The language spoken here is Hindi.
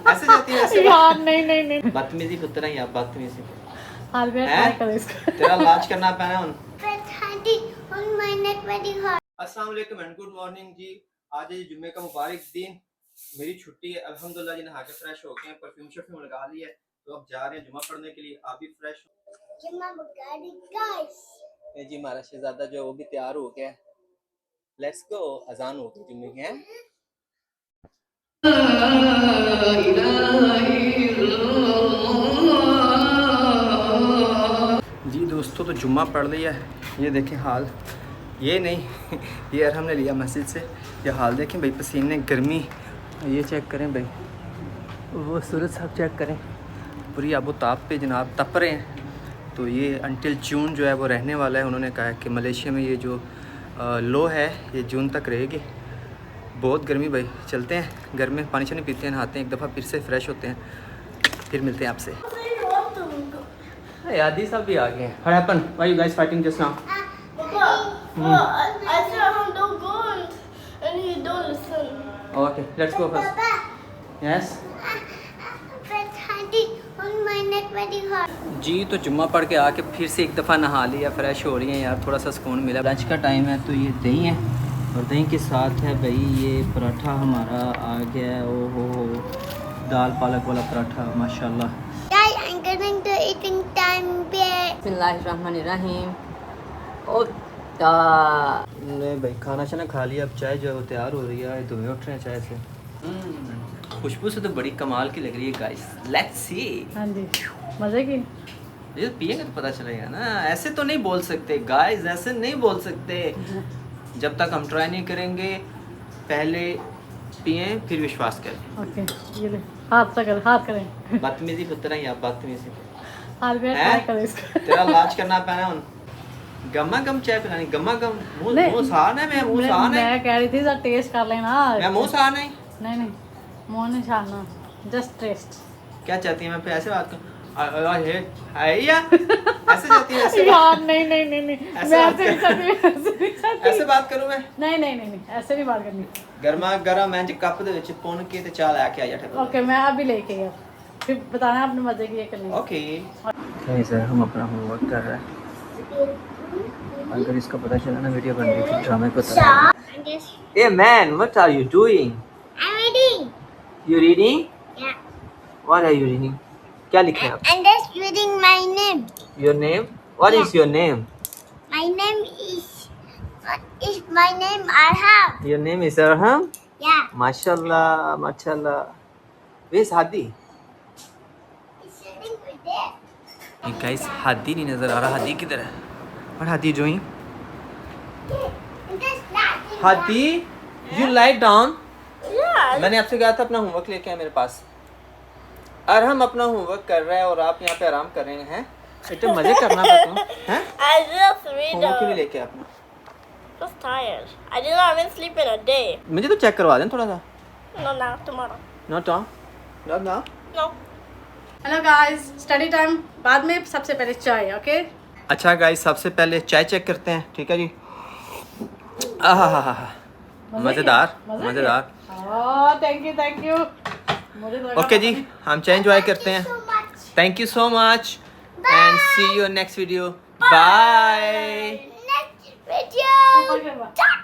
ऐसे जाती है ऐसे यार नहीं बदतमीजी कुत्ता ही आप बदतमीजी हाल में ट्राई करो इसको। तेरा इलाज करना पैना उन अस्सलाम वालेकुम एंड गुड मॉर्निंग जी। आज है जुम्मे का मुबारक दिन, मेरी छुट्टी है अल्हम्दुलिल्लाह जी। नहा के फ्रेश हो गए, परफ्यूम शर्फ्यूम लगा लिया है, तो अब जा रहे हैं जुम्मा पढ़ने के लिए। आप भी फ्रेश हो जी। हमारा शहजादा जो है वो भी तैयार हो गया है। लेट्स गो, अजान हो गई जुम्मे की है। जी दोस्तों, तो जुम्मा पढ़ लिया है। ये देखें हाल, ये नहीं ये अरहम ने लिया मस्जिद से। ये हाल देखें भाई, पसीने, गर्मी। ये चेक करें भाई, वो सूरज साहब चेक करें, पूरी आबो ताप पे जनाब तप रहे हैं। तो ये अनटिल जून जो है वो रहने वाला है। उन्होंने कहा है कि मलेशिया में ये जो लो है ये जून तक रहेगी। बहुत गर्मी भाई। चलते हैं घर में, पानी शानी पीते हैं, नहाते हैं एक दफ़ा, फिर से फ्रेश होते हैं, फिर मिलते हैं आपसे। यादी साहब भी आ गए हैं। What happened? Why you guys fighting just now? I said don't go and he don't listen. Okay, let's go first. Yes. जी तो जुम्मा पढ़ के आके फिर से एक दफ़ा नहा लिया, फ्रेश हो रही हैं यार, थोड़ा सा सुकून मिला। लंच का टाइम है, तो ये दही है और दही के साथ है भाई ये पराठा हमारा आ गया है। ओ हो, दाल पालक वाला पराठा माशाल्लाह। बिस्मिल्लाहिर्रहमानिर्रहीम। नहीं भाई, खाना शाना खा लिया, अब चाय जो है वो तैयार हो रही है। तुम्हें उठ रहे हैं चाय से। खुशबू से तो बड़ी कमाल की लग रही है गाइस। Let's see. हाँ जी, मजे की। ये पिएंगे तो पता चलेगा ना। ऐसे तो नहीं बोल सकते गाइस, ऐसे नहीं बोल सकते। जब तक हम ट्राई नहीं करेंगे, पहले पिए फिर विश्वास करें। ओके, ये ले हाथ करें, हाथ करें। बदतमीजी कुत्ता ही आप बदतमीजी। हाल में ट्राई करो इसको। तेरा इलाज करना पैना उन गम्मा गम चाय पिलानी, गम्मा गम मुंह सान है। मैं मुंह सान है, मैं कह रही थी सर टेस्ट कर लेना। मैं मुंह सान है। नहीं मुंह नहीं छानना, जस्ट टेस्ट। क्या चाहती है मैं फिर ऐसे बात करूं? ऐसे जाती है ऐसे यार नहीं ऐसे बात करूं मैं? नहीं ऐसे नहीं बात करनी। गर्मा गरम मैं कप दे विच पुन के ते चाह लेके आया ठहरो। ओके, मैं अभी लेके गया, फिर बताना अपने मजे की ये करनी। ओके नहीं सर, हम अपना होमवर्क कर रहे हैं। अगर इसको पता चला ना वीडियो बन रही थी, ड्रामे को ए man, what are you doing? I'm reading. You reading? Yeah. What are you reading? क्या लिखे आप? I'm just reading my name. Your name? What is your name? My name is my name Arham. Your name is Arham? Yeah. माशाल्लाह माशाल्लाह। Where's Hadi? It's sitting right there. Guys Hadi नहीं नजर आ रहा। हादी किधर है? What Hadi doing? That's not. Hadi you light down. Yeah. मैंने आपसे कहा था अपना होमवर्क लेके आए मेरे पास। अरहम अपना होमवर्क कर रहा है और आप यहाँ पे आराम कर रहे हैं। इतना मजे करना पड़ता है। I just read. होमवर्क क्यों नहीं लेके अपना? Just tired. I did not even sleep in a day. मुझे तो चेक करवा दें थोड़ा सा। No, now tomorrow. Not not now. No. Hello guys, study time बाद में, सबसे पहले चाय। ओके अच्छा गाइस, सबसे पहले चाय चेक करते हैं, ठीक है जी। आहा मजेदार मजेदार। Thank you. ओके जी, हम चाय एंजॉय करते हैं। So much. Thank you so much and see you next video. Bye. Next video. Okay, bye.